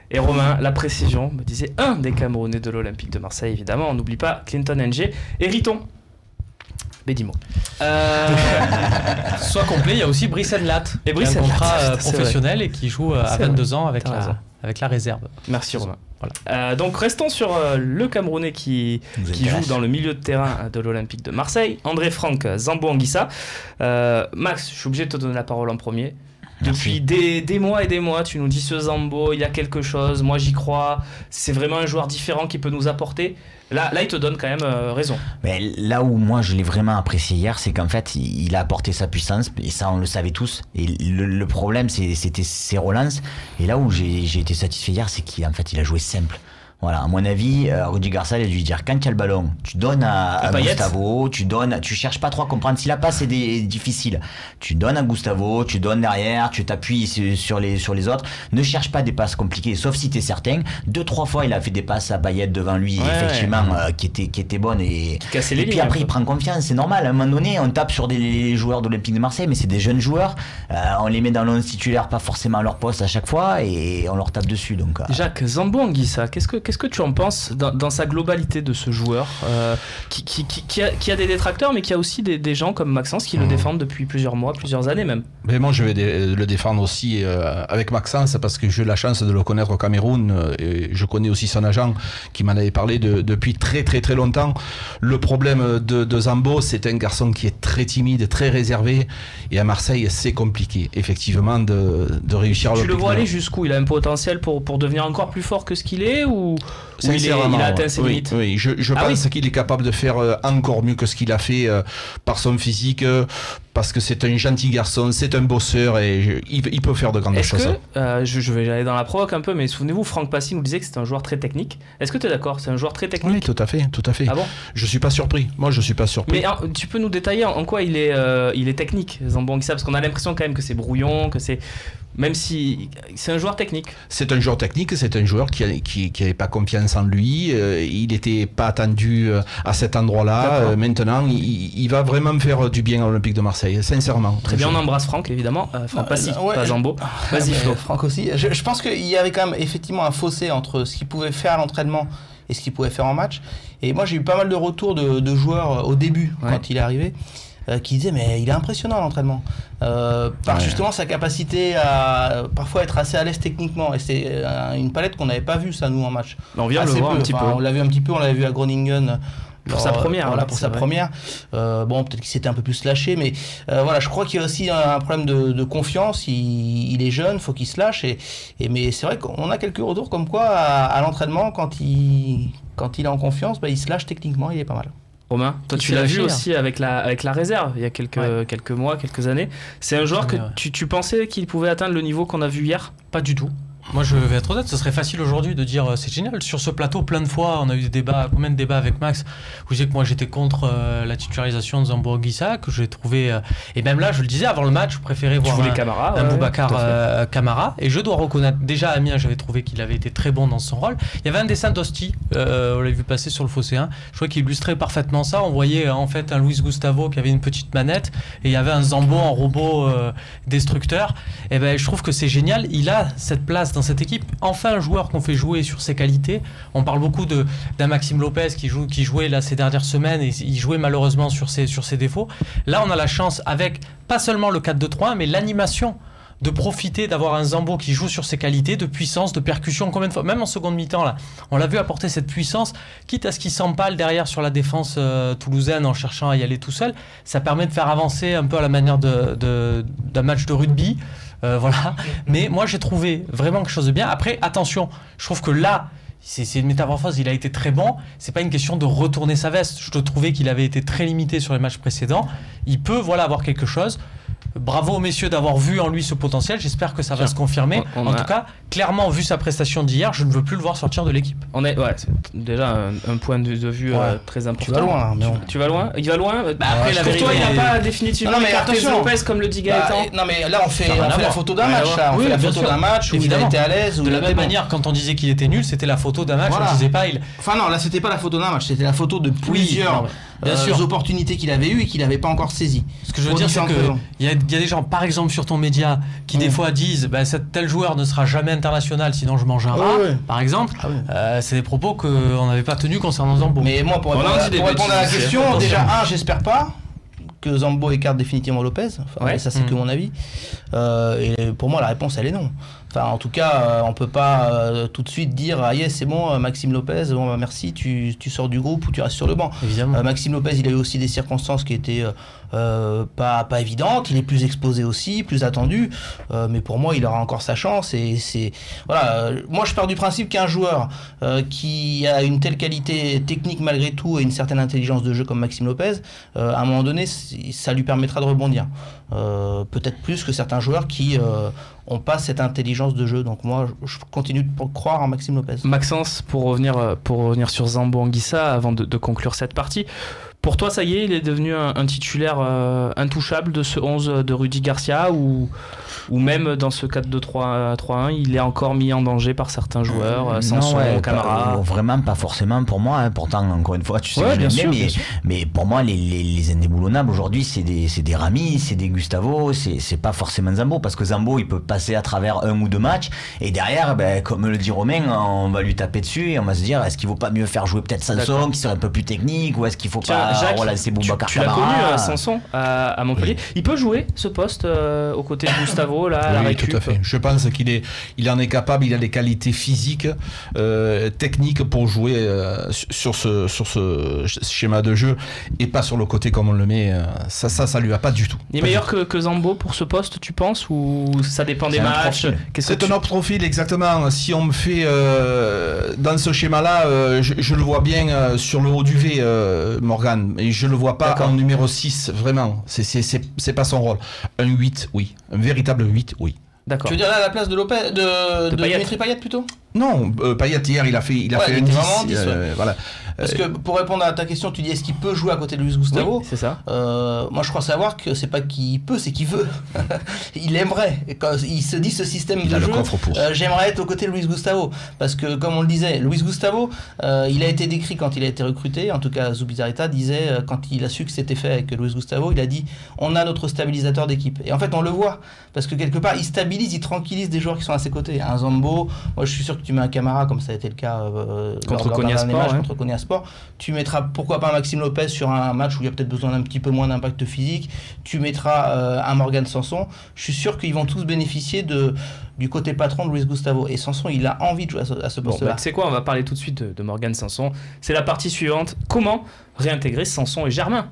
Et Romain, la précision me disait un des Camerounais de l'Olympique de Marseille, évidemment. On n'oublie pas Clinton Ng et Riton. Bédimo. Soit complet, il y a aussi Brice Enlat. Et Brice un Enlat, contrat professionnel et qui joue à 22 ans avec la réserve. Merci Romain. Voilà. Donc restons sur le Camerounais qui joue dans le milieu de terrain de l'Olympique de Marseille, André Franck Zambo Anguissa. Max, je suis obligé de te donner la parole en premier. Depuis des mois et des mois, tu nous dis ce Zambo, il y a quelque chose, moi j'y crois, c'est vraiment un joueur différent qui peut nous apporter. Là il te donne quand même raison. Mais là où moi je l'ai vraiment apprécié hier, c'est qu'en fait il a apporté sa puissance, et ça on le savait tous. Et le problème c'était ses relances. Et là où j'ai été satisfait hier, c'est qu'en fait il a joué simple. Voilà, à mon avis, Rudi Garcia, il a dû lui dire quand tu as le ballon, tu donnes à Gustavo, tu cherches pas trop à comprendre. Si la passe est difficile, tu donnes à Gustavo, tu donnes derrière, tu t'appuies sur les autres. Ne cherche pas des passes compliquées, sauf si tu es certain. 2-3 fois, il a fait des passes à Payet devant lui, effectivement, qui étaient bonnes. Et puis après, il prend confiance, c'est normal. À un moment donné, on tape sur des joueurs de l'Olympique de Marseille, mais c'est des jeunes joueurs. On les met dans l'onde titulaire, pas forcément à leur poste à chaque fois, et on leur tape dessus. Donc, Jacques, Zambo Anguissa, qu'est-ce que tu en penses dans sa globalité de ce joueur qui a des détracteurs, mais qui a aussi des gens comme Maxence qui le défendent depuis plusieurs mois, plusieurs années même. Mais moi je vais le défendre aussi avec Maxence, parce que j'ai eu la chance de le connaître au Cameroun, et je connais aussi son agent qui m'en avait parlé depuis très très très longtemps. Le problème de Zambo, c'est un garçon qui est très timide, très réservé, et à Marseille c'est compliqué effectivement de réussir. Tu le vois aller jusqu'où? Il a un potentiel pour devenir encore plus fort que ce qu'il est, ou il a atteint ses limites? Oui, je pense qu'il est capable de faire encore mieux que ce qu'il a fait par son physique, parce que c'est un gentil garçon, c'est un bosseur, et il peut faire de grandes choses. Je vais aller dans la provoque un peu, mais souvenez-vous, Franck Passy nous disait que c'était un joueur très technique. Est-ce que tu es d'accord? C'est un joueur très technique? Oui, tout à fait. Ah bon? Je suis pas surpris. Moi, je suis pas surpris. Mais tu peux nous détailler en quoi il est technique, Zambo Anguissa, parce qu'on a l'impression quand même que c'est brouillon, que c'est... Même si c'est un joueur technique. C'est un joueur technique, c'est un joueur qui n'avait pas confiance en lui, il n'était pas attendu à cet endroit-là. Maintenant, il va vraiment me faire du bien à l'Olympique de Marseille, sincèrement. Très bien, on embrasse Franck, évidemment. Franck Passy, pas Zambo. Vas-y Flo. Franck aussi. Je pense qu'il y avait quand même effectivement un fossé entre ce qu'il pouvait faire à l'entraînement et ce qu'il pouvait faire en match. Et moi, j'ai eu pas mal de retours de joueurs au début, quand il est arrivé, qui disaient mais il est impressionnant à l'entraînement, par justement sa capacité à parfois être assez à l'aise techniquement, et c'est une palette qu'on n'avait pas vue ça nous en match. On vient de le voir un petit peu. On l'a vu un petit peu, on l'avait vu à Groningen pour sa première. Voilà, pour sa première. Bon, peut-être qu'il s'était un peu plus lâché, mais voilà, je crois qu'il y a aussi un problème de confiance. Il est jeune, faut qu'il se lâche, mais c'est vrai qu'on a quelques retours comme quoi à l'entraînement, quand il est en confiance, il se lâche techniquement, il est pas mal. Romain, toi tu l'as vu aussi avec la réserve il y a quelques mois, quelques années. C'est un joueur que tu pensais qu'il pouvait atteindre le niveau qu'on a vu hier? Pas du tout. Moi je vais être honnête, ce serait facile aujourd'hui de dire c'est génial. Sur ce plateau, plein de fois, on a eu des débats, combien de débats avec Max, où je disais que moi j'étais contre la titularisation de Zambo Anguissa, que j'ai trouvé, et même là je le disais avant le match, je préférais voir un Boubacar Camara, et je dois reconnaître, déjà à Amiens j'avais trouvé qu'il avait été très bon dans son rôle. Il y avait un dessin d'Osti, on l'a vu passer sur le Fossé 1, je crois qu'il illustrait parfaitement ça. On voyait en fait un Luis Gustavo qui avait une petite manette, et il y avait un Zambo en robot destructeur. Et ben je trouve que c'est génial, il a cette place dans cette équipe, enfin un joueur qu'on fait jouer sur ses qualités. On parle beaucoup d'un Maxime Lopez qui jouait là ces dernières semaines, et il jouait malheureusement sur ses défauts. Là on a la chance, avec pas seulement le 4-2-3-1, mais l'animation, de profiter d'avoir un Zambo qui joue sur ses qualités de puissance, de percussion. Combien de fois, même en seconde mi-temps là, on l'a vu apporter cette puissance, quitte à ce qu'il s'empale derrière sur la défense toulousaine en cherchant à y aller tout seul. Ça permet de faire avancer un peu à la manière d'un match de rugby. Voilà. Mais moi j'ai trouvé vraiment quelque chose de bien. Après attention, je trouve que là c'est une métamorphose, il a été très bon, c'est pas une question de retourner sa veste. Je trouvais qu'il avait été très limité sur les matchs précédents, il peut avoir quelque chose. Bravo aux messieurs d'avoir vu en lui ce potentiel, j'espère que ça va se confirmer. En tout cas, clairement, vu sa prestation d'hier, je ne veux plus le voir sortir de l'équipe. C'est déjà un point de vue très important. Tu vas loin. Tu vas loin. Il va loin. Après, la vérité, il n'a pas définitivement écarté Lopez comme le dit Gaëtan. Non, mais là, on fait la photo d'un match. On fait la photo d'un match où il a été à l'aise. De la même manière, quand on disait qu'il était nul, c'était la photo d'un match. On disait pas Enfin non, là, c'était pas la photo d'un match, c'était la photo de plusieurs opportunités qu'il avait eues et qu'il n'avait pas encore saisies. Ce que je veux dire, c'est qu'il y a des gens, par exemple sur ton média, qui des fois disent tel joueur ne sera jamais international sinon je mange un rat, par exemple. C'est des propos qu'on n'avait pas tenus concernant Zambo. Mais moi, pour répondre à la question, déjà, j'espère pas que Zambo écarte définitivement Lopez. Ça, c'est que mon avis. Et pour moi, la réponse, elle est non. Enfin, en tout cas, on peut pas tout de suite dire c'est bon, Maxime Lopez, merci, tu sors du groupe ou tu restes sur le banc. Maxime Lopez, il a eu aussi des circonstances qui étaient pas évidentes. Il est plus exposé aussi, plus attendu. Mais pour moi, il aura encore sa chance. Et moi, je pars du principe qu'un joueur qui a une telle qualité technique malgré tout et une certaine intelligence de jeu comme Maxime Lopez, à un moment donné, ça lui permettra de rebondir. Peut-être plus que certains joueurs qui n'ont pas cette intelligence de jeu. Donc moi, je continue de croire en Maxime Lopez. Maxence, pour revenir sur Zambo Anguissa, avant de conclure cette partie, pour toi, ça y est, il est devenu un titulaire intouchable de ce 11 de Rudy Garcia ou même dans ce 4-2-3-1, il est encore mis en danger par certains joueurs, Sanson, Camara. Vraiment pas forcément pour moi. Pourtant, encore une fois, tu sais que je l'aime, mais pour moi, les indéboulonnables aujourd'hui, c'est des Rami, c'est des Gustavo, c'est pas forcément Zambo, parce que Zambo, il peut passer à travers 1 ou 2 matchs, et derrière, comme le dit Romain, on va lui taper dessus et on va se dire, est-ce qu'il vaut pas mieux faire jouer peut-être Sanson, qui serait un peu plus technique, ou est-ce qu'il faut pas relancer Boubacar Camara? Tu l'as connu, Sanson, à Montpellier. Il peut jouer ce poste aux côtés de Gustavo là, à la récup. Tout à fait. Je pense qu'il en est capable, il a les qualités physiques, techniques pour jouer sur ce schéma de jeu et pas sur le côté comme on le met. Ça lui va pas du tout. Il est meilleur que Zambo pour ce poste, tu penses, ou ça dépend des matchs? C'est un autre profil, exactement. Si on me fait dans ce schéma-là, je le vois bien sur le haut du V, Morgan, et je le vois pas en numéro 6, vraiment. C'est pas son rôle. Un 8, oui. Un véritable 8, oui. D'accord. Tu veux dire là à la place de Lopez, de Dimitri Payet plutôt? Non, Payet hier il a fait un 10. Voilà. Parce que pour répondre à ta question, tu dis est-ce qu'il peut jouer à côté de Luis Gustavo? Oui, c'est ça. Moi je crois savoir que c'est pas qu'il peut, c'est qu'il veut. Il aimerait. Quand il se dit ce système de jeu, j'aimerais être aux côtés de Luis Gustavo. Parce que comme on le disait, Luis Gustavo, il a été décrit quand il a été recruté. En tout cas, Zubizarreta disait quand il a su que c'était fait avec Luis Gustavo, il a dit on a notre stabilisateur d'équipe. Et en fait on le voit parce que quelque part il stabilise, il tranquillise des joueurs qui sont à ses côtés. Un Zambo, moi je suis sûr que tu mets un Camara comme ça a été le cas contre Konya Sport. Tu mettras pourquoi pas un Maxime Lopez sur un match où il y a peut-être besoin d'un petit peu moins d'impact physique. Tu mettras un Morgan Sanson. Je suis sûr qu'ils vont tous bénéficier du côté patron de Luis Gustavo. Et Sanson, il a envie de jouer à ce poste-là. Tu sais quoi, on va parler tout de suite de Morgan Sanson. C'est la partie suivante. Comment réintégrer Sanson et Germain